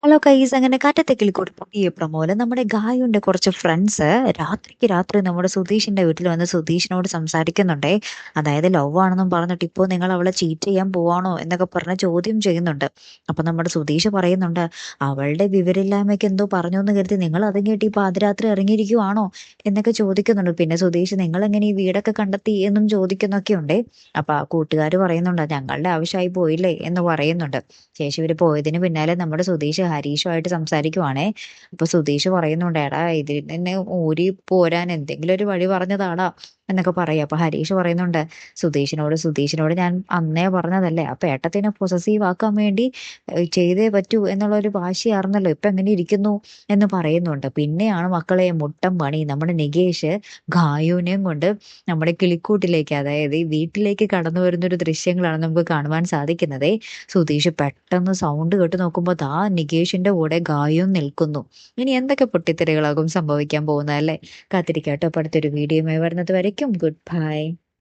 Hello കൈസ്, അങ്ങനെ കാറ്റത്തെക്കിൽ കൂടി ഈ പ്രമോല് നമ്മുടെ ഗായുന്റെ കുറച്ച് ഫ്രണ്ട്സ് രാത്രി നമ്മുടെ സുധീഷിന്റെ വീട്ടിൽ വന്ന് സുധീഷിനോട് സംസാരിക്കുന്നുണ്ടേ. അതായത് ലവ് ആണെന്നും പറഞ്ഞിട്ട് ഇപ്പോൾ നിങ്ങൾ അവളെ ചീറ്റ് ചെയ്യാൻ പോവാണോ എന്നൊക്കെ പറഞ്ഞ് ചോദ്യം ചെയ്യുന്നുണ്ട്. അപ്പൊ നമ്മുടെ സുധീഷ് പറയുന്നുണ്ട്, അവളുടെ വിവരമില്ലായ്മയ്ക്ക് എന്തോ പറഞ്ഞു എന്ന് കരുതി നിങ്ങൾ അതും കേട്ട് ഈ പാതിരാത്രി ഇറങ്ങിയിരിക്കുവാണോ എന്നൊക്കെ ചോദിക്കുന്നുണ്ട്. പിന്നെ സുധീഷ്, നിങ്ങൾ എങ്ങനെ ഈ വീടൊക്കെ കണ്ടെത്തി എന്നും ചോദിക്കുന്നൊക്കെ ഉണ്ടേ. അപ്പൊ ആ കൂട്ടുകാർ പറയുന്നുണ്ട്, ഞങ്ങളുടെ ആവശ്യമായി പോയില്ലേ എന്ന് പറയുന്നുണ്ട്. ശേഷം ഇവര് പോയതിന് പിന്നാലെ നമ്മുടെ സുധീഷ് ഹരീഷുമായിട്ട് സംസാരിക്കുവാണേ. അപ്പൊ സുധീഷ് പറയുന്നുണ്ട്, എടാ ഇതിൽ നിന്ന് ഊരി പോരാൻ എന്തെങ്കിലും ഒരു വഴി പറഞ്ഞതാടാ എന്നൊക്കെ പറയാം. അപ്പൊ ഹരീഷ് പറയുന്നുണ്ട് സുധീഷിനോട് ഞാൻ അന്നേ പറഞ്ഞതല്ലേ, അപ്പൊ ഏട്ടത്തിനെ പൊസസീവ് ആക്കാൻ വേണ്ടി ചെയ്തേ പറ്റൂ എന്നുള്ള ഒരു വാശിയാർന്നല്ലോ, ഇപ്പൊ എങ്ങനെ ഇരിക്കുന്നു എന്ന് പറയുന്നുണ്ട്. പിന്നെയാണ് മക്കളെ മുട്ടം പണി. നമ്മുടെ നികേഷ് ഗായുവിനെയും കൊണ്ട് നമ്മുടെ കിളിക്കൂട്ടിലേക്ക്, അതായത് ഈ വീട്ടിലേക്ക് കടന്നു വരുന്ന ഒരു ദൃശ്യങ്ങളാണ് നമുക്ക് കാണുവാൻ സാധിക്കുന്നത്. സുധീഷ് പെട്ടെന്ന് സൗണ്ട് കേട്ട് നോക്കുമ്പോൾ ദാ നികേഷിന്റെ കൂടെ ഗായും നിൽക്കുന്നു. ഇനി എന്തൊക്കെ പൊട്ടിത്തെറികളാകും സംഭവിക്കാൻ പോകുന്നത് അല്ലേ? കാത്തിരിക്കാട്ടോ. അപ്പൊ അടുത്തൊരു വീഡിയോയുമായി വരുന്നത് വരയ്ക്കും ഗുഡ് ബൈ.